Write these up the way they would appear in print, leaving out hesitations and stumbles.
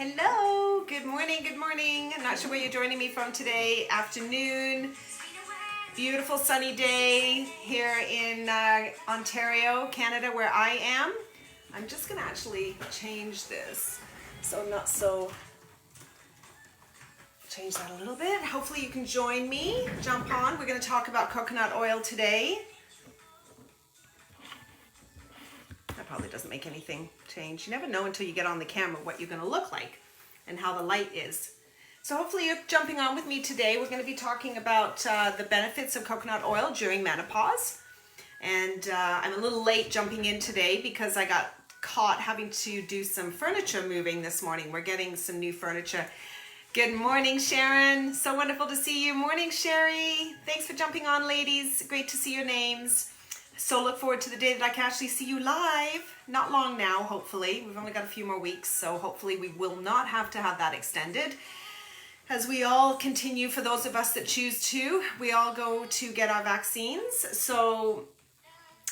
Hello, good morning, good morning. I'm not sure where you're joining me from today. Afternoon, beautiful sunny day here in Ontario, Canada, where I am. I'm just gonna actually change this change that a little bit. Hopefully you can join me, jump on. We're gonna talk about coconut oil today. That probably doesn't make anything change. You never know until you get on the camera what you're gonna look like and how the light is. So hopefully you're jumping on with me today. We're gonna be talking about the benefits of coconut oil during menopause. And I'm a little late jumping in today because I got caught having to do some furniture moving this morning. We're getting some new furniture. Good morning, Sharon. So wonderful to see you. Morning, Sherry. Thanks for jumping on, ladies. Great to see your names. So look forward to the day that I can actually see you live. Not long now, hopefully. We've only got a few more weeks, so hopefully we will not have to have that extended. As we all continue, for those of us that choose to, we all go to get our vaccines. So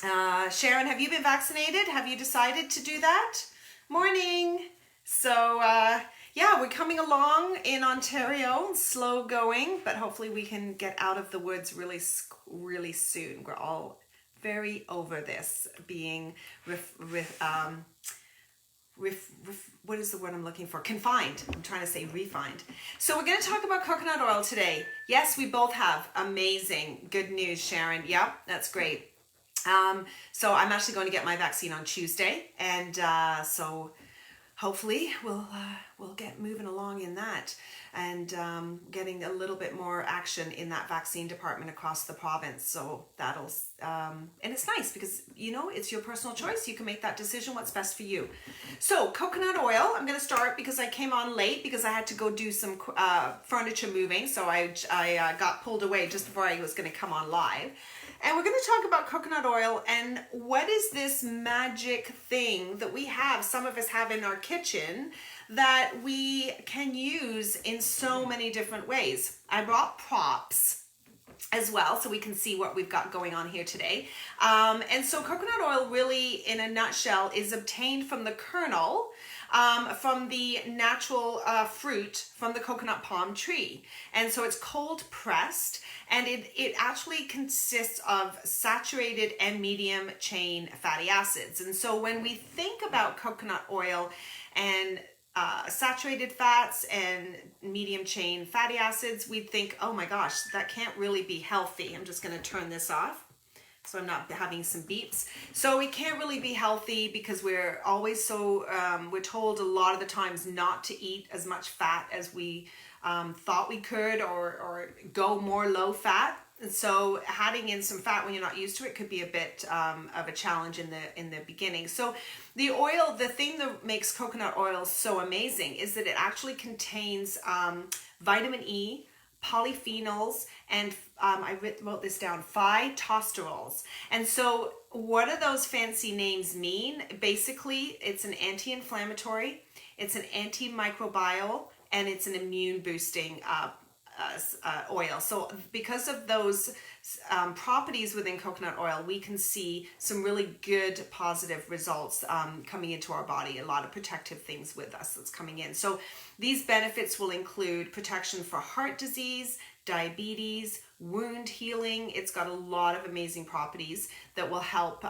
Sharon, have you been vaccinated? Have you decided to do that? Morning. So yeah, we're coming along in Ontario, slow going, but hopefully we can get out of the woods really soon. We're all very over this being what is the word I'm looking for? Confined. I'm trying to say refined. So we're going to talk about coconut oil today. Yes, we both have amazing good news, Sharon. Yep, that's great. So I'm actually going to get my vaccine on Tuesday, and so hopefully we'll get moving along in that and getting a little bit more action in that vaccine department across the province. So that'll and it's nice because it's your personal choice. You can make that decision what's best for you. So coconut oil, I'm going to start because I came on late because I had to go do some furniture moving. So I got pulled away just before I was going to come on live. And we're going to talk about coconut oil and what is this magic thing that we have, some of us have in our kitchen, that we can use in so many different ways. I brought props as well so we can see what we've got going on here today. And so coconut oil really, in a nutshell, is obtained from the kernel from the natural fruit from the coconut palm tree. And so it's cold pressed, and it actually consists of saturated and medium chain fatty acids. And so when we think about coconut oil and saturated fats and medium chain fatty acids, we'd think, oh my gosh, that can't really be healthy. I'm just going to turn this off so I'm not having some beeps. So it can't really be healthy because we're always so, we're told a lot of the times not to eat as much fat as we thought we could, or go more low fat. And so adding in some fat when you're not used to it could be a bit of a challenge in the beginning. So the oil, the thing that makes coconut oil so amazing is that it actually contains vitamin E, polyphenols, and I wrote this down, phytosterols. And so what do those fancy names mean? Basically, it's an anti-inflammatory, it's an antimicrobial, and it's an immune boosting oil. So because of those properties within coconut oil, we can see some really good positive results coming into our body, a lot of protective things with us that's coming in. So these benefits will include protection for heart disease, diabetes, wound healing. It's got a lot of amazing properties that will help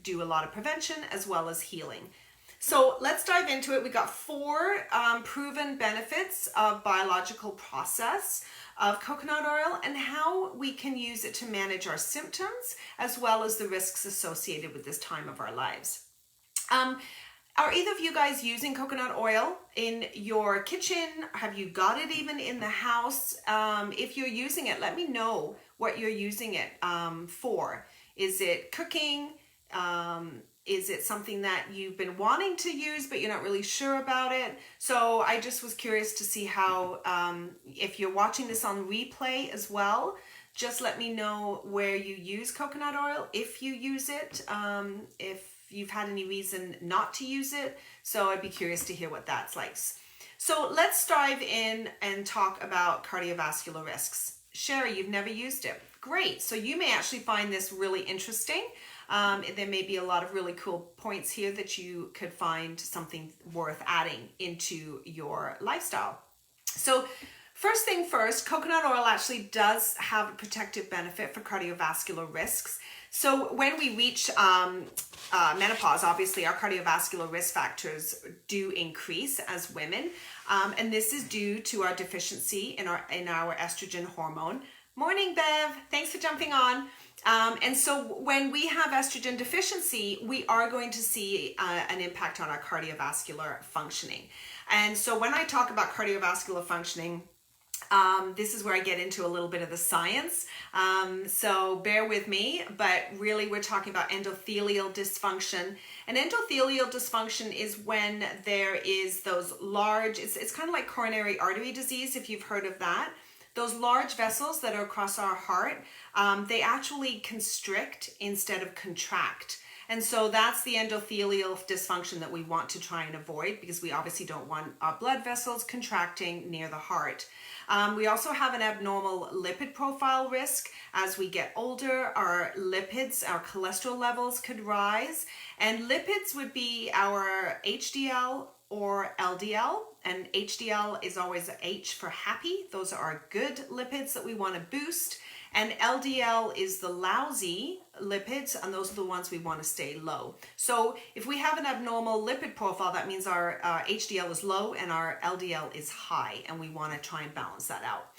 do a lot of prevention as well as healing. So let's dive into it. We got 4 proven benefits of biological process of coconut oil and how we can use it to manage our symptoms as well as the risks associated with this time of our lives. Are either of you guys using coconut oil in your kitchen? Have you got it even in the house? If you're using it, let me know what you're using it for. Is it cooking? Is it something that you've been wanting to use but you're not really sure about it? So I just was curious to see how, if you're watching this on replay as well, just let me know where you use coconut oil, if you use it, if you've had any reason not to use it. So I'd be curious to hear what that's like. So let's dive in and talk about cardiovascular risks. Sherry, you've never used it. Great. So you may actually find this really interesting. There may be a lot of really cool points here that you could find something worth adding into your lifestyle. So first thing first, coconut oil actually does have a protective benefit for cardiovascular risks. So when we reach menopause, obviously our cardiovascular risk factors do increase as women, and this is due to our deficiency in our estrogen hormone. Morning, Bev. Thanks for jumping on. And so when we have estrogen deficiency, we are going to see an impact on our cardiovascular functioning. And so when I talk about cardiovascular functioning, this is where I get into a little bit of the science. So bear with me, but really we're talking about endothelial dysfunction. And endothelial dysfunction is when there is those large, it's kind of like coronary artery disease, if you've heard of that. Those large vessels that are across our heart, they actually constrict instead of contract. And so that's the endothelial dysfunction that we want to try and avoid, because we obviously don't want our blood vessels contracting near the heart. We also have an abnormal lipid profile risk. As we get older, our lipids, our cholesterol levels could rise. And lipids would be our HDL or LDL. And HDL is always H for happy. Those are our good lipids that we want to boost. And LDL is the lousy lipids, and those are the ones we want to stay low. So if we have an abnormal lipid profile, that means our HDL is low and our LDL is high, and we want to try and balance that out.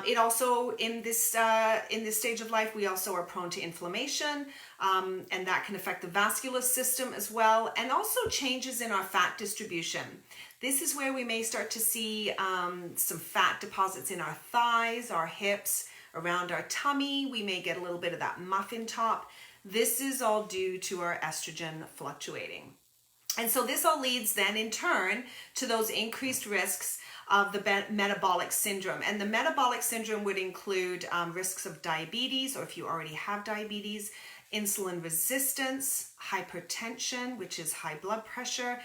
It also, in this stage of life, we also are prone to inflammation, and that can affect the vascular system as well, and also changes in our fat distribution. This is where we may start to see some fat deposits in our thighs, our hips, around our tummy. We may get a little bit of that muffin top. This is all due to our estrogen fluctuating. And so this all leads then in turn to those increased risks of the metabolic syndrome. And the metabolic syndrome would include risks of diabetes, or if you already have diabetes, insulin resistance, hypertension, which is high blood pressure.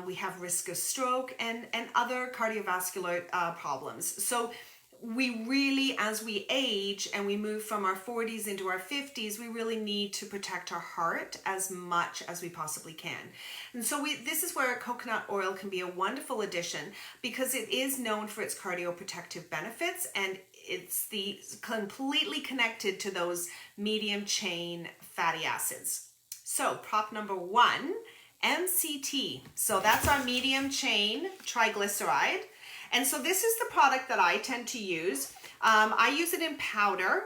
We have risk of stroke and other cardiovascular problems. So we really, as we age and we move from our 40s into our 50s, we really need to protect our heart as much as we possibly can. And so this is where coconut oil can be a wonderful addition, because it is known for its cardioprotective benefits, and it's completely connected to those medium chain fatty acids. So prop number 1, MCT. So that's our medium chain triglyceride. And so this is the product that I tend to use. I use it in powder,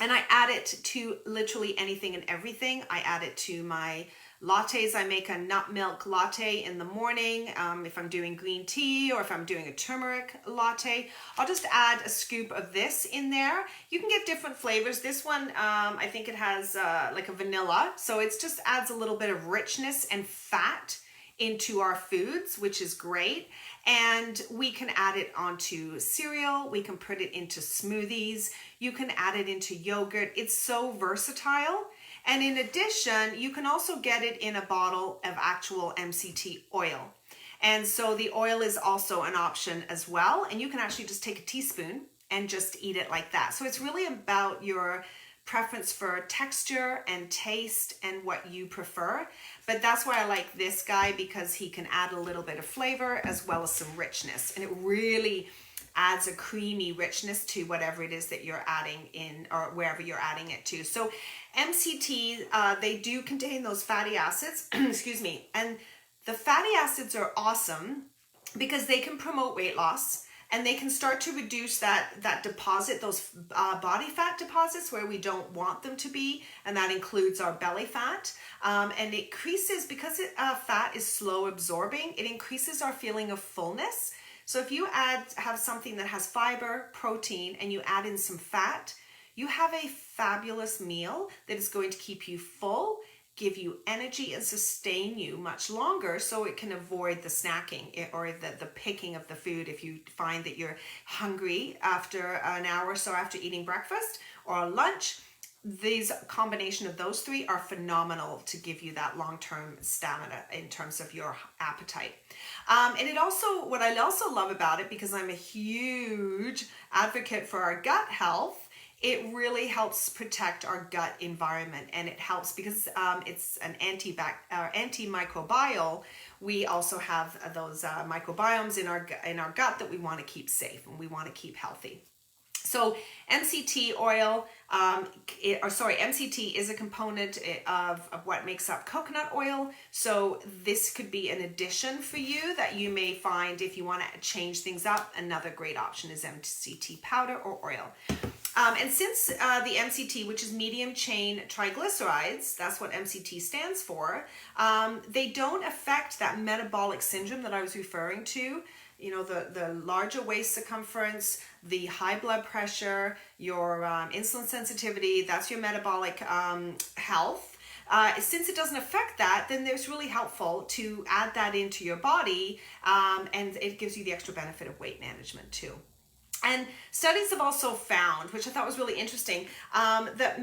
and I add it to literally anything and everything. I add it to my lattes. I make a nut milk latte in the morning. If I'm doing green tea, or if I'm doing a turmeric latte, I'll just add a scoop of this in there. You can get different flavors. This one, I think it has like a vanilla. So it just adds a little bit of richness and fat into our foods, which is great. And we can add it onto cereal. We can put it into smoothies. You can add it into yogurt. It's so versatile. And in addition, you can also get it in a bottle of actual MCT oil. And so the oil is also an option as well. And you can actually just take a teaspoon and just eat it like that. So it's really about your preference for texture and taste and what you prefer. But that's why I like this guy, because he can add a little bit of flavor as well as some richness. And it really adds a creamy richness to whatever it is that you're adding in, or wherever you're adding it to. So MCT, they do contain those fatty acids, excuse me. And the fatty acids are awesome because they can promote weight loss. And they can start to reduce that deposit, those body fat deposits where we don't want them to be. And that includes our belly fat. And it increases, because fat is slow absorbing, it increases our feeling of fullness. So if you have something that has fiber, protein, and you add in some fat, you have a fabulous meal that is going to keep you full, give you energy, and sustain you much longer, so it can avoid the snacking or the picking of the food if you find that you're hungry after an hour or so after eating breakfast or lunch. These combination of those three are phenomenal to give you that long-term stamina in terms of your appetite. And it also, what I also love about it, because I'm a huge advocate for our gut health, it really helps protect our gut environment, and it helps because it's an antimicrobial. We also have those microbiomes in our gut that we want to keep safe and we want to keep healthy. So MCT oil, MCT is a component of what makes up coconut oil. So this could be an addition for you that you may find if you want to change things up. Another great option is MCT powder or oil. And since the MCT, which is medium chain triglycerides, that's what MCT stands for, they don't affect that metabolic syndrome that I was referring to. You know, the larger waist circumference, the high blood pressure, your insulin sensitivity, that's your metabolic health. Since it doesn't affect that, then it's really helpful to add that into your body, and it gives you the extra benefit of weight management too. And studies have also found, which I thought was really interesting, that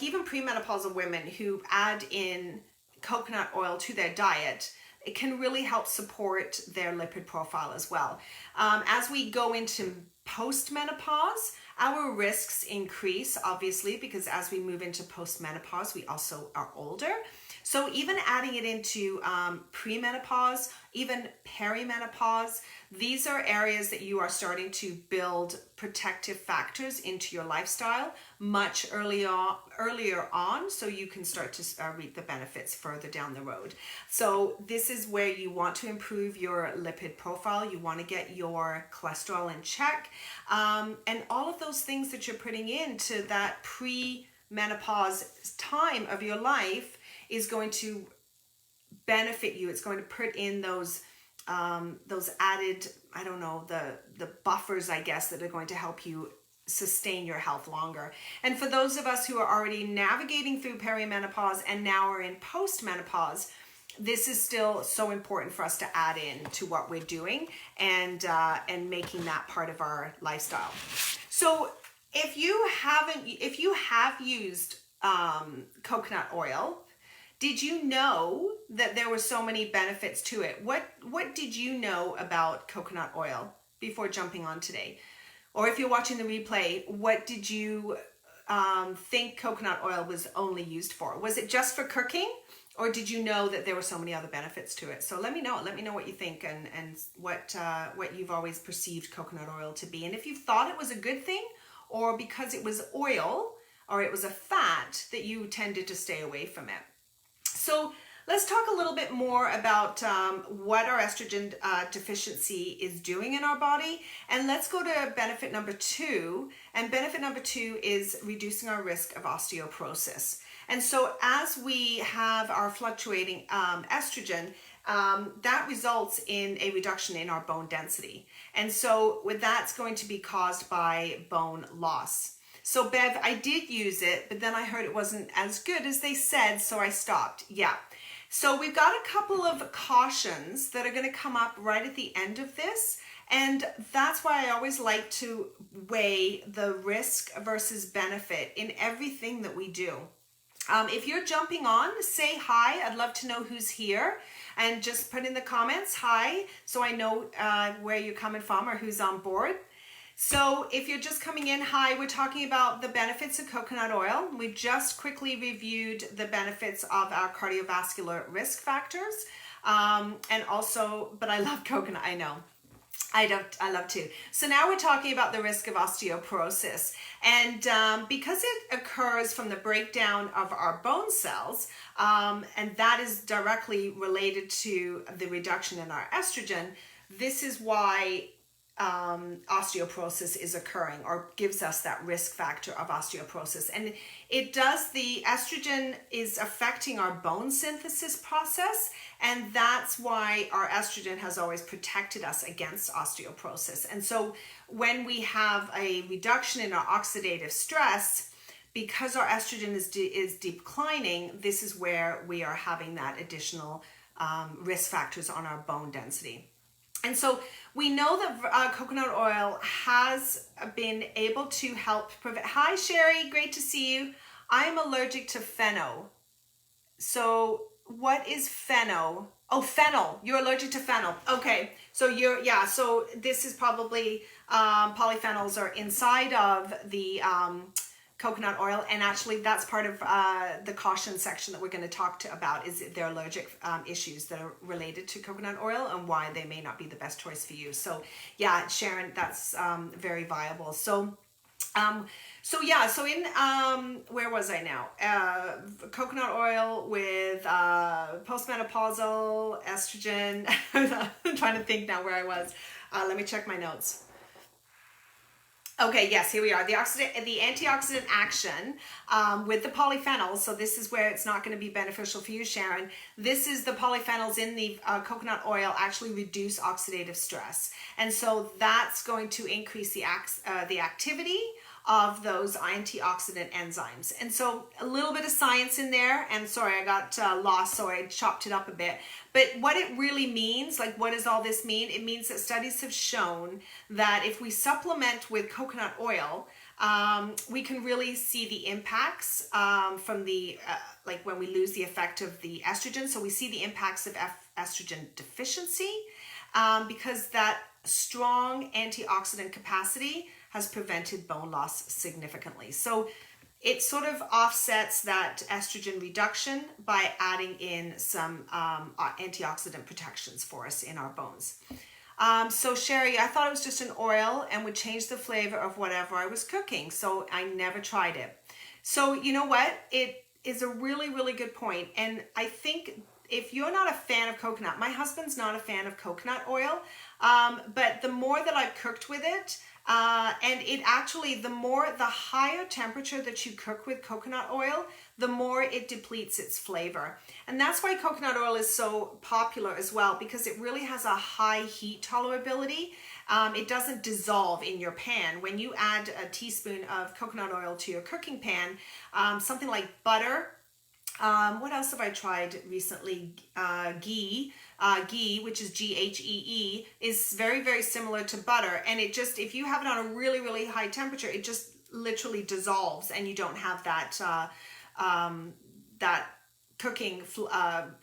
even premenopausal women who add in coconut oil to their diet, it can really help support their lipid profile as well. As we go into postmenopause, our risks increase, obviously, because as we move into postmenopause, we also are older. So even adding it into premenopause, even perimenopause, these are areas that you are starting to build protective factors into your lifestyle much earlier on, so you can start to reap the benefits further down the road. So this is where you want to improve your lipid profile. You want to get your cholesterol in check, and all of those things that you're putting into that pre-menopause time of your life is going to benefit you. It's going to put in those added, I don't know, the buffers, I guess, that are going to help you sustain your health longer. And for those of us who are already navigating through perimenopause and now are in postmenopause, this is still so important for us to add in to what we're doing and making that part of our lifestyle. So if you have used coconut oil, did you know that there were so many benefits to it? What did you know about coconut oil before jumping on today? Or if you're watching the replay, what did you think coconut oil was only used for? Was it just for cooking? Or did you know that there were so many other benefits to it? So let me know. Let me know what you think and what you've always perceived coconut oil to be. And if you thought it was a good thing, or because it was oil or it was a fat that you tended to stay away from it. So let's talk a little bit more about what our estrogen deficiency is doing in our body. And let's go to benefit number 2. And benefit number 2 is reducing our risk of osteoporosis. And so as we have our fluctuating estrogen, that results in a reduction in our bone density. And so that's going to be caused by bone loss. So Bev, I did use it, but then I heard it wasn't as good as they said, so I stopped. Yeah. So we've got a couple of cautions that are going to come up right at the end of this. And that's why I always like to weigh the risk versus benefit in everything that we do. If you're jumping on, say hi. I'd love to know who's here. And just put in the comments, hi, so I know where you're coming from or who's on board. So if you're just coming in, hi, we're talking about the benefits of coconut oil. We just quickly reviewed the benefits of our cardiovascular risk factors. And also, but I love coconut, I know. I love to. So now we're talking about the risk of osteoporosis. And because it occurs from the breakdown of our bone cells, and that is directly related to the reduction in our estrogen, this is why osteoporosis is occurring, or gives us that risk factor of osteoporosis. And it does, the estrogen is affecting our bone synthesis process, and that's why our estrogen has always protected us against osteoporosis. And so when we have a reduction in our oxidative stress, because our estrogen is declining, this is where we are having that additional risk factors on our bone density. And so we know that coconut oil has been able to help prevent. Hi, Sherry, great to see you. I'm allergic to pheno. So what is pheno? Oh, fennel. You're allergic to fennel. Okay. So so this is probably polyphenols are inside of the coconut oil, and actually that's part of the caution section that we're going to talk about, is there allergic issues that are related to coconut oil and why they may not be the best choice for you. So yeah, Sharon, that's very viable. So in where was I now? Coconut oil with postmenopausal estrogen. I'm trying to think now where I was. Let me check my notes. Okay, yes, here we are. The antioxidant action with the polyphenols. So this is where it's not going to be beneficial for you, Sharon. This is the polyphenols in the coconut oil actually reduce oxidative stress. And so that's going to increase the activity of those antioxidant enzymes. And so a little bit of science in there, and sorry, I got lost, so I chopped it up a bit. But what it really means, like what does all this mean? It means that studies have shown that if we supplement with coconut oil, we can really see the impacts from the, like when we lose the effect of the estrogen. So we see the impacts of estrogen deficiency because that strong antioxidant capacity has prevented bone loss significantly. So it sort of offsets that estrogen reduction by adding in some antioxidant protections for us in our bones. So Sherry, I thought it was just an oil and would change the flavor of whatever I was cooking. So I never tried it. So you know what? It is a really, really good point. And I think if you're not a fan of coconut, my husband's not a fan of coconut oil, but the more that I've cooked with it, and it actually, the higher temperature that you cook with coconut oil, the more it depletes its flavor. And that's why coconut oil is so popular as well, because it really has a high heat tolerability. It doesn't dissolve in your pan. When you add a teaspoon of coconut oil to your cooking pan, something like butter, what else have I tried recently? Ghee, which is Ghee, is very, very similar to butter. And it just, if you have it on a really, really high temperature, it just literally dissolves and you don't have that, that cooking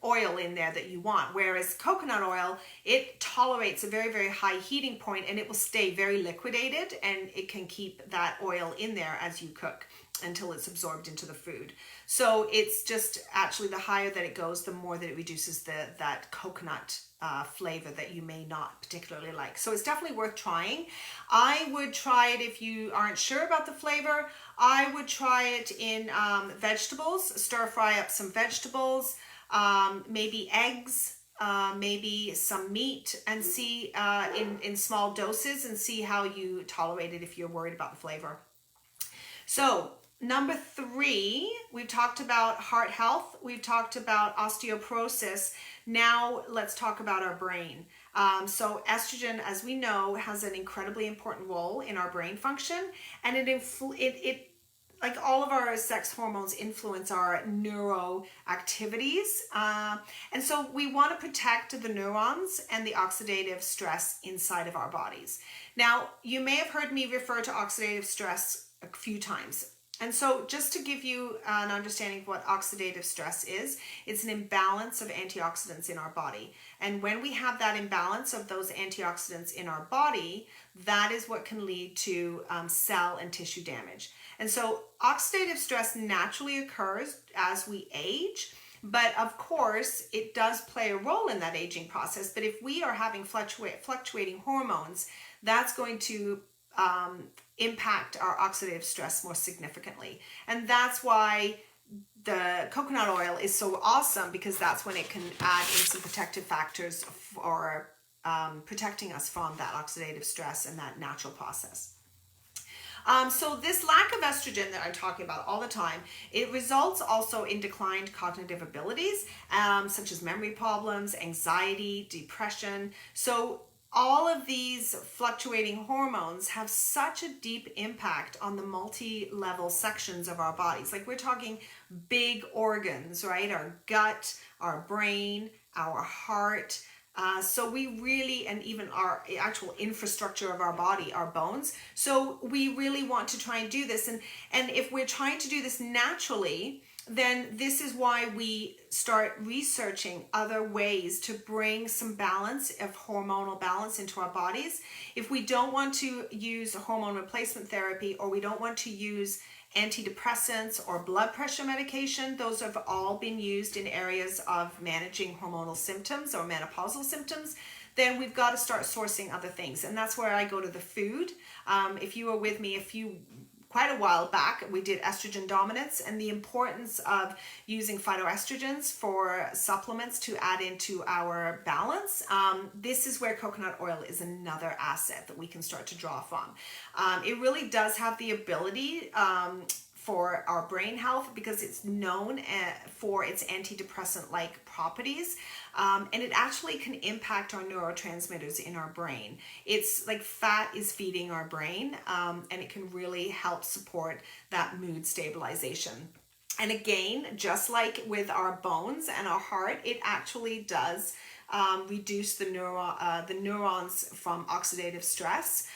oil in there that you want. Whereas coconut oil, it tolerates a very, very high heating point and it will stay very liquidated and it can keep that oil in there as you cook until it's absorbed into the food. So it's just actually the higher that it goes, the more that it reduces that coconut flavor that you may not particularly like. So it's definitely worth trying. I would try it if you aren't sure about the flavor. I would try it in vegetables, stir fry up some vegetables, maybe eggs, maybe some meat, and see in small doses and see how you tolerate it if you're worried about the flavor. So number 3, we've talked about heart health. We've talked about osteoporosis. Now let's talk about our brain. So estrogen, as we know, has an incredibly important role in our brain function, and it like all of our sex hormones influence our neuro activities. And so we want to protect the neurons and the oxidative stress inside of our bodies. Now, you may have heard me refer to oxidative stress a few times. And so just to give you an understanding of what oxidative stress is, it's an imbalance of antioxidants in our body. And when we have that imbalance of those antioxidants in our body, that is what can lead to cell and tissue damage. And so oxidative stress naturally occurs as we age, but of course it does play a role in that aging process. But if we are having fluctuating hormones, that's going to impact our oxidative stress more significantly. And that's why the coconut oil is so awesome, because that's when it can add in some protective factors for protecting us from that oxidative stress and that natural process. So this lack of estrogen that I'm talking about all the time, it results also in declined cognitive abilities, such as memory problems, anxiety, depression. So all of these fluctuating hormones have such a deep impact on the multi-level sections of our bodies. Like we're talking big organs, right? Our gut, our brain, our heart. So we really, and even our actual infrastructure of our body, our bones. So we really want to try and do this. And if we're trying to do this naturally, then this is why we start researching other ways to bring some balance of hormonal balance into our bodies. If we don't want to use hormone replacement therapy, or we don't want to use antidepressants or blood pressure medication. Those have all been used in areas of managing hormonal symptoms or menopausal symptoms. Then we've got to start sourcing other things. And that's where I go to the food. If you were with me quite a while back, we did estrogen dominance and the importance of using phytoestrogens for supplements to add into our balance. This is where coconut oil is another asset that we can start to draw from. It really does have the ability for our brain health because it's known for its antidepressant-like properties. And it actually can impact our neurotransmitters in our brain. It's like fat is feeding our brain, and it can really help support that mood stabilization. And again, just like with our bones and our heart, it actually does reduce the neurons from oxidative stress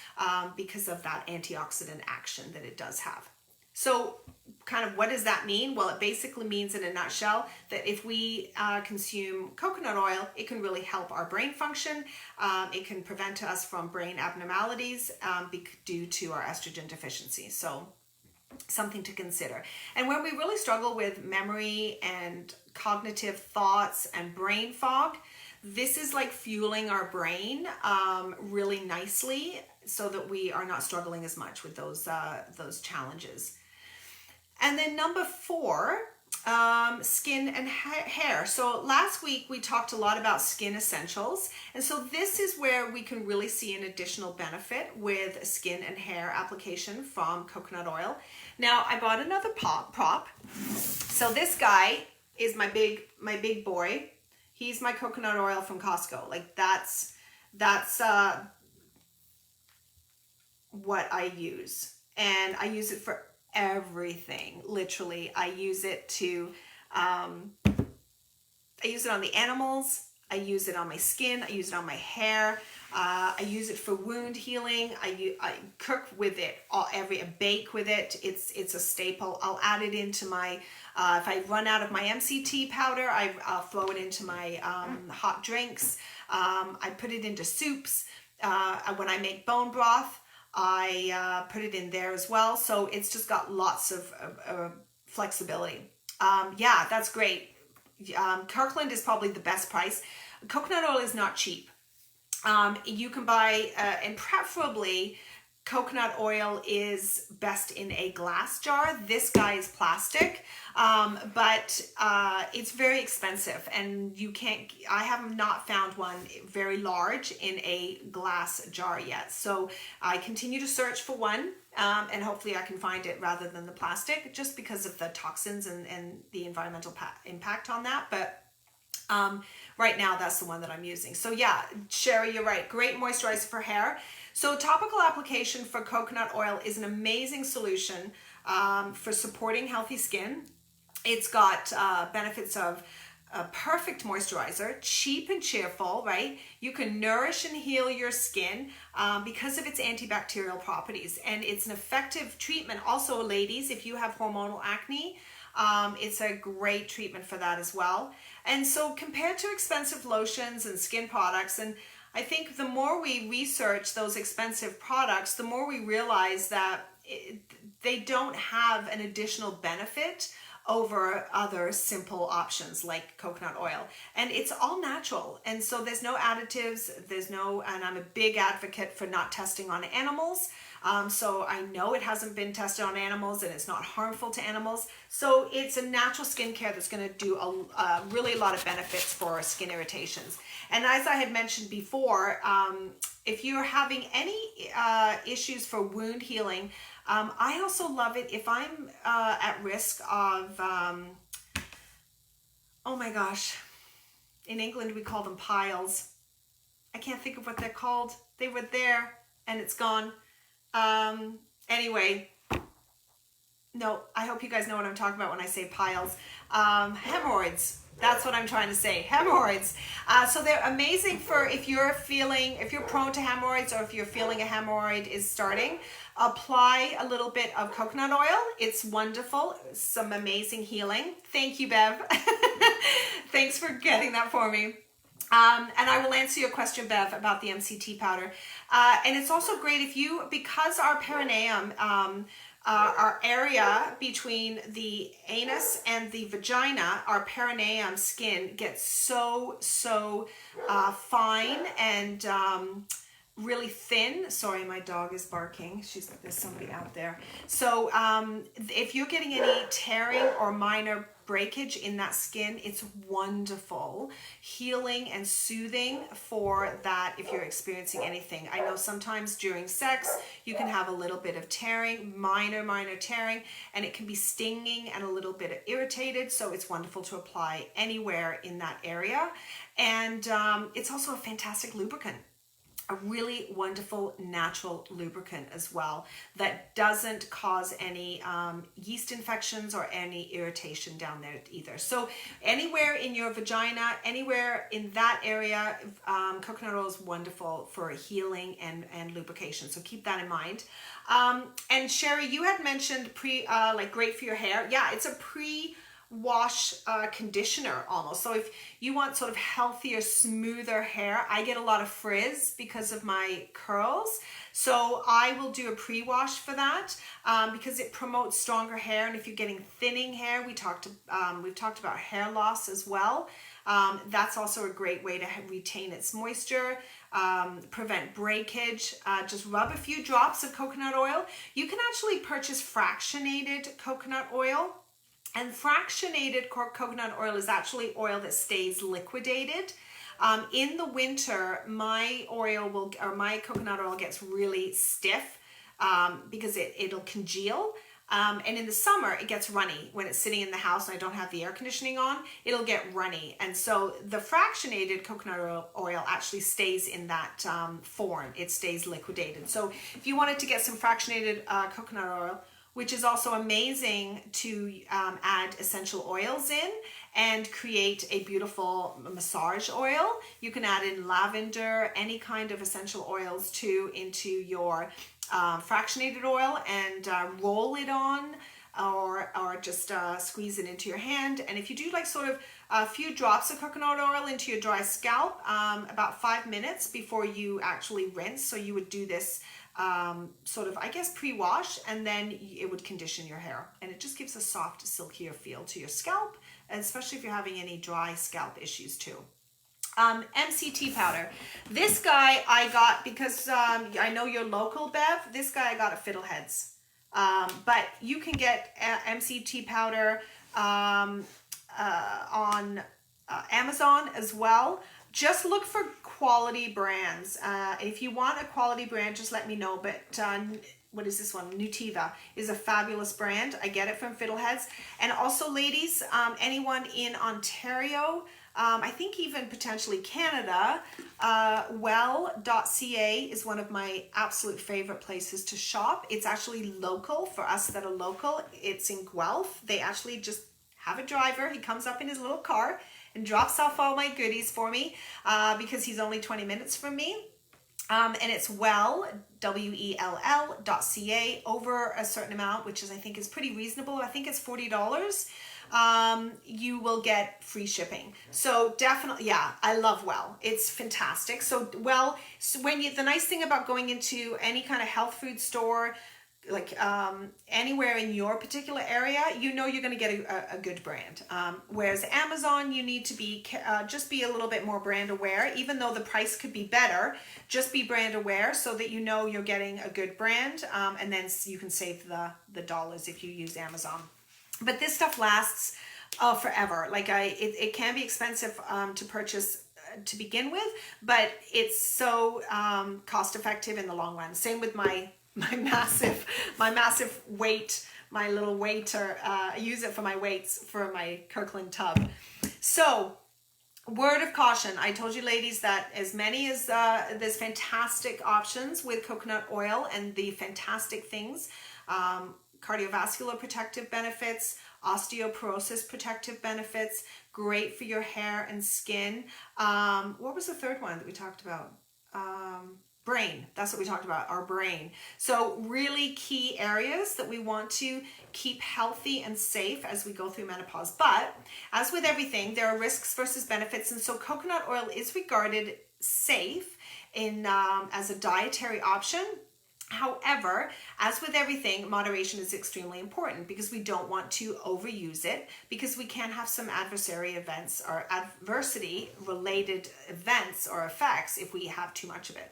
because of that antioxidant action that it does have. So kind of what does that mean? Well, it basically means in a nutshell that if we consume coconut oil, it can really help our brain function. It can prevent us from brain abnormalities due to our estrogen deficiency. So something to consider. And when we really struggle with memory and cognitive thoughts and brain fog, this is like fueling our brain really nicely so that we are not struggling as much with those challenges. And then number 4, skin and hair. So last week we talked a lot about skin essentials. And so this is where we can really see an additional benefit with skin and hair application from coconut oil. Now I bought another prop. So this guy is my big boy. He's my coconut oil from Costco. Like that's what I use. And I use it for everything. Literally, I use it on the animals. I use it on my skin. I use it on my hair. I use it for wound healing. I cook with it. I bake with it. It's a staple. I'll add it into my. If I run out of my MCT powder, I'll throw it into my hot drinks. I put it into soups. When I make bone broth, I put it in there as well. So it's just got lots of flexibility. Yeah, that's great. Kirkland is probably the best price. Coconut oil is not cheap. You can buy, and preferably coconut oil is best in a glass jar. This guy is plastic, but it's very expensive, and I have not found one very large in a glass jar yet. So I continue to search for one, and hopefully I can find it rather than the plastic, just because of the toxins and the environmental impact on that. But right now that's the one that I'm using. So yeah, Sherry, you're right. Great moisturizer for hair. So topical application for coconut oil is an amazing solution for supporting healthy skin. It's got benefits of a perfect moisturizer, cheap and cheerful, right? You can nourish and heal your skin because of its antibacterial properties. And it's an effective treatment. Also, ladies, if you have hormonal acne, it's a great treatment for that as well. And so compared to expensive lotions and skin products, and I think the more we research those expensive products, the more we realize that they don't have an additional benefit over other simple options like coconut oil. And it's all natural. And so there's no additives, and I'm a big advocate for not testing on animals. So I know it hasn't been tested on animals and it's not harmful to animals. So it's a natural skincare that's going to do really a lot of benefits for skin irritations. And as I had mentioned before, if you're having any issues for wound healing, I also love it if I'm at risk of, oh my gosh, in England we call them piles. I can't think of what they're called. They were there and it's gone. Anyway, no, I hope you guys know what I'm talking about when I say piles. Hemorrhoids. That's what I'm trying to say. Hemorrhoids. So they're amazing for if you're prone to hemorrhoids, or if you're feeling a hemorrhoid is starting. Apply a little bit of coconut oil. It's wonderful. Some amazing healing. Thank you, Bev. Thanks for getting that for me. And I will answer your question, Bev, about the MCT powder. And it's also great because our perineum our area between the anus and the vagina, our perineum skin gets so fine and really thin. Sorry, my dog is barking. There's somebody out there. So if you're getting any tearing or minor breakage in that skin, it's wonderful, healing and soothing for that. If you're experiencing anything, I know sometimes during sex you can have a little bit of tearing, minor tearing, and it can be stinging and a little bit irritated. So it's wonderful to apply anywhere in that area. And it's also a fantastic lubricant. A really wonderful natural lubricant as well that doesn't cause any yeast infections or any irritation down there either. So anywhere in your vagina, anywhere in that area, coconut oil is wonderful for healing and lubrication. So keep that in mind. And Sherry, you had mentioned like great for your hair. Yeah, it's a wash conditioner almost. So if you want sort of healthier, smoother hair, I get a lot of frizz because of my curls. So I will do a pre-wash for that because it promotes stronger hair. And if you're getting thinning hair, we've talked about hair loss as well. That's also a great way to retain its moisture, prevent breakage. Just rub a few drops of coconut oil. You can actually purchase fractionated coconut oil. And fractionated coconut oil is actually oil that stays liquidated. In the winter, my coconut oil gets really stiff because it'll congeal. And in the summer, it gets runny. When it's sitting in the house and I don't have the air conditioning on, it'll get runny. And so the fractionated coconut oil actually stays in that form. It stays liquidated. So if you wanted to get some fractionated coconut oil, which is also amazing to add essential oils in and create a beautiful massage oil. You can add in lavender, any kind of essential oils too into your fractionated oil and roll it on or just squeeze it into your hand. And if you do like sort of a few drops of coconut oil into your dry scalp, about 5 minutes before you actually rinse. So you would do this sort of, I guess, pre-wash, and then it would condition your hair, and it just gives a soft, silkier feel to your scalp, and especially if you're having any dry scalp issues too. MCT powder. This guy I got because I know you're local, Bev. This guy I got at Fiddleheads. But you can get MCT powder on Amazon as well. Just look for quality brands. If you want a quality brand, just let me know. But what is this one? Nutiva is a fabulous brand. I get it from Fiddleheads. And also, ladies, anyone in Ontario, I think even potentially Canada, well.ca is one of my absolute favorite places to shop. It's actually local for us that are local. It's in Guelph. They actually just have a driver. He comes up in his little car and drops off all my goodies for me because he's only 20 minutes from me. And it's WELL.ca over a certain amount, which is I think is pretty reasonable. I think it's $40. You will get free shipping. So definitely, yeah, I love Well. It's fantastic. So Well, the nice thing about going into any kind of health food store, like anywhere in your particular area, you know you're going to get a good brand. Whereas Amazon, you need to be just be a little bit more brand aware, even though the price could be better. Just be brand aware so that you know you're getting a good brand, and then you can save the dollars if you use Amazon. But this stuff lasts forever. Like it can be expensive to purchase to begin with, but it's so cost effective in the long run. Same with my massive weight, my little waiter. I use it for my weights for my Kirkland tub. So, word of caution. I told you, ladies, that as many as there's fantastic options with coconut oil and the fantastic things, cardiovascular protective benefits, osteoporosis protective benefits, great for your hair and skin. What was the third one that we talked about? Brain. That's what we talked about, our brain. So really key areas that we want to keep healthy and safe as we go through menopause. But as with everything, there are risks versus benefits. And so coconut oil is regarded safe in as a dietary option. However, as with everything, moderation is extremely important because we don't want to overuse it, because we can have some adversary events or adversity related events or effects if we have too much of it.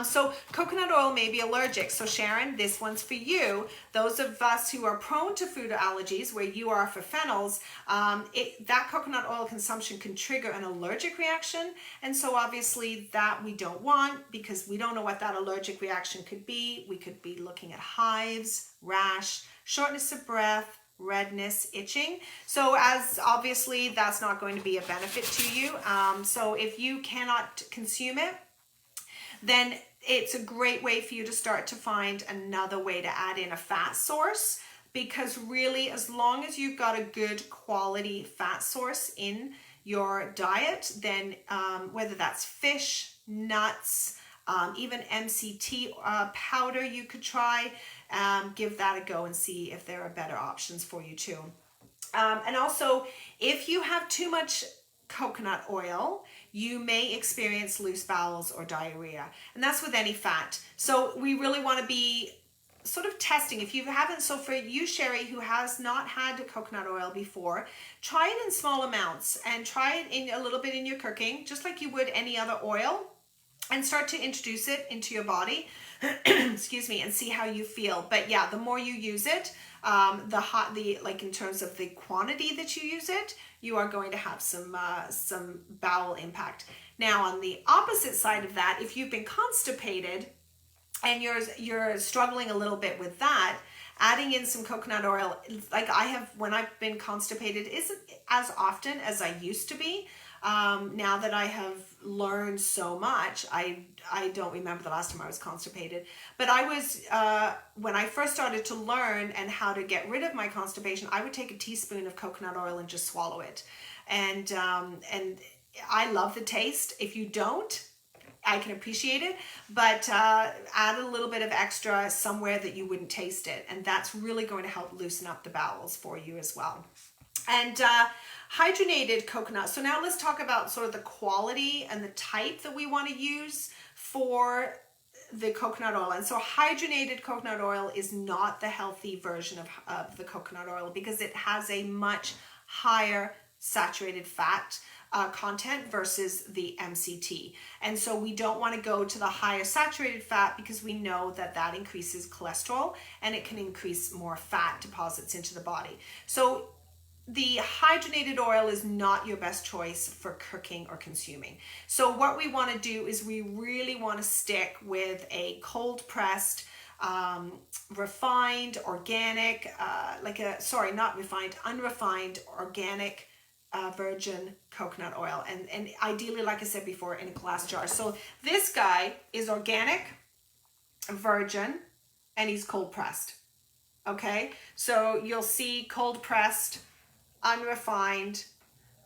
So coconut oil may be allergic. So Sharon, this one's for you. Those of us who are prone to food allergies, where you are for phenols, that coconut oil consumption can trigger an allergic reaction. And so obviously that we don't want, because we don't know what that allergic reaction could be. We could be looking at hives, rash, shortness of breath, redness, itching. So as obviously that's not going to be a benefit to you. So if you cannot consume it, then it's a great way for you to start to find another way to add in a fat source, because really, as long as you've got a good quality fat source in your diet, then whether that's fish, nuts, even MCT powder, you could try, give that a go and see if there are better options for you too. And also, if you have too much coconut oil, you may experience loose bowels or diarrhea, and that's with any fat. So we really want to be sort of testing. If you haven't, so for you, Sherry, who has not had coconut oil before, try it in small amounts and try it in a little bit in your cooking, just like you would any other oil, and start to introduce it into your body, excuse me, and see how you feel. But yeah, the more you use it, like in terms of the quantity that you use it, you are going to have some bowel impact. Now, on the opposite side of that, if you've been constipated and you're struggling a little bit with that, adding in some coconut oil, like I have when I've been constipated, isn't as often as I used to be. Now that I have learned so much, I don't remember the last time I was constipated, but I was, when I first started to learn and how to get rid of my constipation, I would take a teaspoon of coconut oil and just swallow it. And I love the taste. If you don't, I can appreciate it, but add a little bit of extra somewhere that you wouldn't taste it. And that's really going to help loosen up the bowels for you as well. And hydrogenated coconut. So now let's talk about sort of the quality and the type that we want to use for the coconut oil. And so hydrogenated coconut oil is not the healthy version of the coconut oil, because it has a much higher saturated fat content versus the MCT. And so we don't want to go to the higher saturated fat, because we know that that increases cholesterol and it can increase more fat deposits into the body. So the hydrogenated oil is not your best choice for cooking or consuming. So what we want to do is we really want to stick with a cold pressed, refined, organic, unrefined, organic, virgin coconut oil, and ideally, like I said before, in a glass jar. So this guy is organic, virgin, and he's cold pressed. Okay, so you'll see cold pressed, unrefined.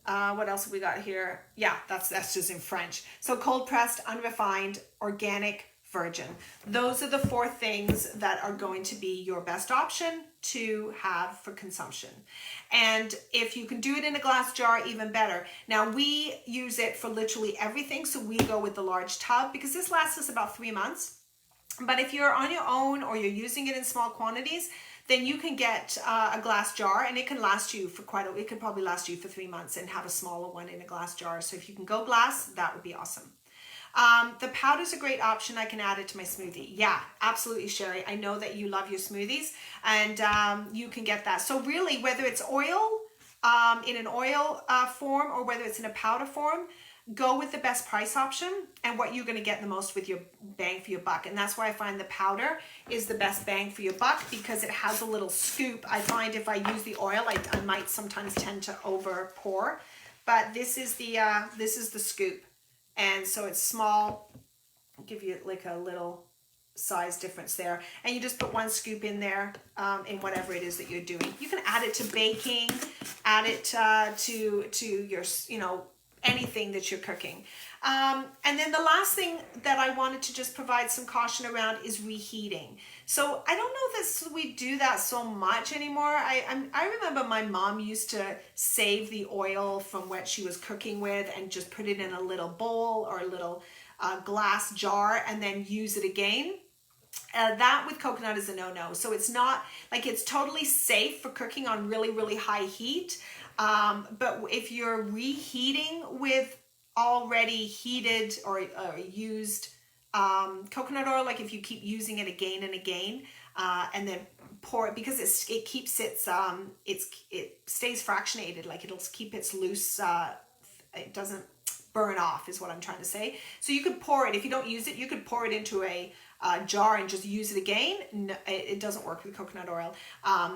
What else have we got here? Yeah, that's just in French. So cold pressed, unrefined, organic, virgin. Those are the four things that are going to be your best option to have for consumption. And if you can do it in a glass jar, even better. Now we use it for literally everything. So we go with the large tub, because this lasts us about 3 months. But if you're on your own or you're using it in small quantities, then you can get a glass jar, and it can last you for it could probably last you for 3 months, and have a smaller one in a glass jar. So if you can go glass, that would be awesome. The powder's a great option. I can add it to my smoothie. Yeah, absolutely, Sherry. I know that you love your smoothies, and you can get that. So really, whether it's oil in an oil form, or whether it's in a powder form, go with the best price option and what you're going to get the most with your bang for your buck. And that's why I find the powder is the best bang for your buck, because it has a little scoop. I find if I use the oil, I might sometimes tend to over pour, but this is the scoop. And so it's small. I'll give you like a little size difference there. And you just put 1 scoop in there in whatever it is that you're doing. You can add it to baking, add it to your, anything that you're cooking. And then the last thing that I wanted to just provide some caution around is reheating. So I don't know that we do that so much anymore. I remember my mom used to save the oil from what she was cooking with and just put it in a little bowl or a little glass jar and then use it again. that with coconut is a no-no. So it's not like, it's totally safe for cooking on really, really high heat. But if you're reheating with already heated or used coconut oil, like if you keep using it again and again, and then pour it, because it keeps its it stays fractionated, like it'll keep its loose, it doesn't burn off, is what I'm trying to say. So you could pour it, if you don't use it, you could pour it into a jar and just use it again. No, it doesn't work with coconut oil,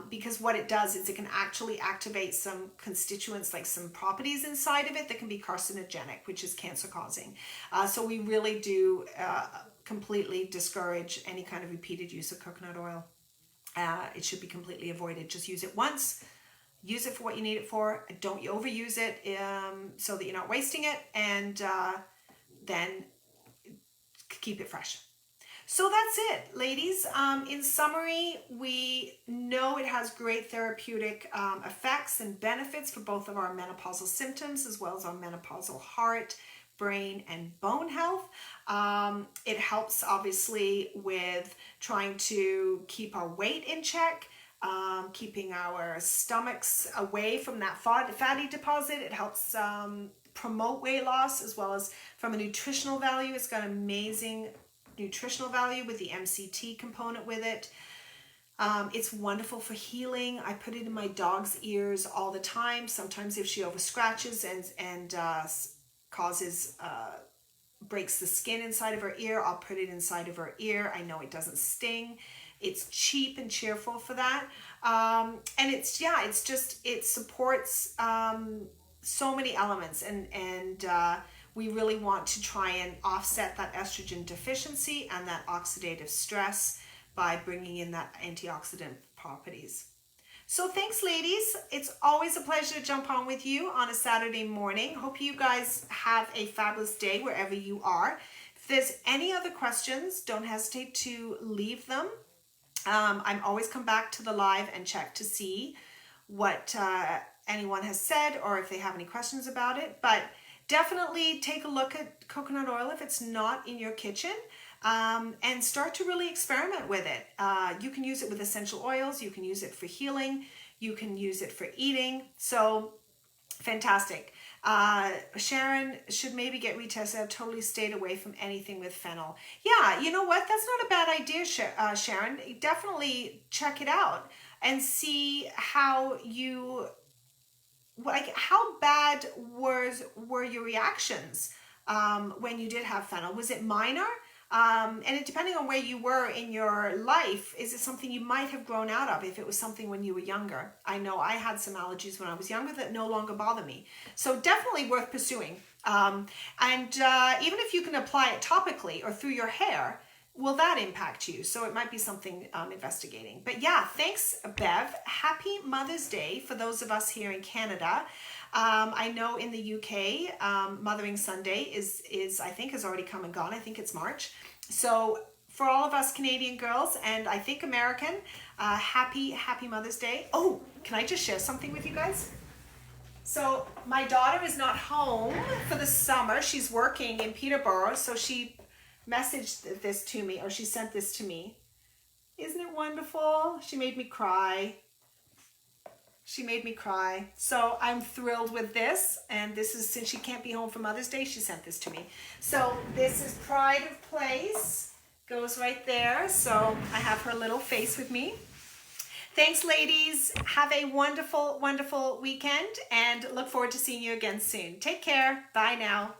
because what it does is it can actually activate some constituents, like some properties inside of it that can be carcinogenic, which is cancer causing. So we really do completely discourage any kind of repeated use of coconut oil. It should be completely avoided. Just use it once. Use it for what you need it for. Don't overuse it, so that you're not wasting it, and then keep it fresh. So that's it, ladies. In summary, we know it has great therapeutic effects and benefits for both of our menopausal symptoms, as well as our menopausal heart, brain, and bone health. It helps obviously with trying to keep our weight in check, keeping our stomachs away from that fatty deposit. It helps promote weight loss, as well as from a nutritional value. It's got amazing nutritional value with the MCT component with it. It's wonderful for healing. I put it in my dog's ears all the time. Sometimes if she over scratches and causes breaks the skin inside of her ear, I'll put it inside of her ear. I know it doesn't sting. It's cheap and cheerful for that. And it supports so many elements, and we really want to try and offset that estrogen deficiency and that oxidative stress by bringing in that antioxidant properties. So thanks, ladies. It's always a pleasure to jump on with you on a Saturday morning. Hope you guys have a fabulous day wherever you are. If there's any other questions, don't hesitate to leave them. I'm always come back to the live and check to see what anyone has said, or if they have any questions about it. But definitely take a look at coconut oil if it's not in your kitchen, and start to really experiment with it. You can use it with essential oils. You can use it for healing. You can use it for eating. So fantastic. Sharon should maybe get retested. I've totally stayed away from anything with fennel. Yeah, you know what? That's not a bad idea, Sharon. Definitely check it out and see how bad were your reactions when you did have fennel. Was it minor? And it, depending on where you were in your life, is it something you might have grown out of if it was something when you were younger? I know I had some allergies when I was younger that no longer bother me. So definitely worth pursuing. And even if you can apply it topically or through your hair, will that impact you? So it might be something investigating. But yeah, thanks, Bev. Happy Mother's Day for those of us here in Canada. I know in the UK, Mothering Sunday is I think has already come and gone. I think it's March. So for all of us Canadian girls, and I think American, happy Mother's Day. Oh, can I just share something with you guys? So my daughter is not home for the summer. She's working in Peterborough. So she messaged this to me, or she sent this to me. Isn't it wonderful? She made me cry. So I'm thrilled with this. And this is, since she can't be home for Mother's Day, she sent this to me. So this is Pride of Place. Goes right there. So I have her little face with me. Thanks, ladies. Have a wonderful, wonderful weekend, and look forward to seeing you again soon. Take care. Bye now.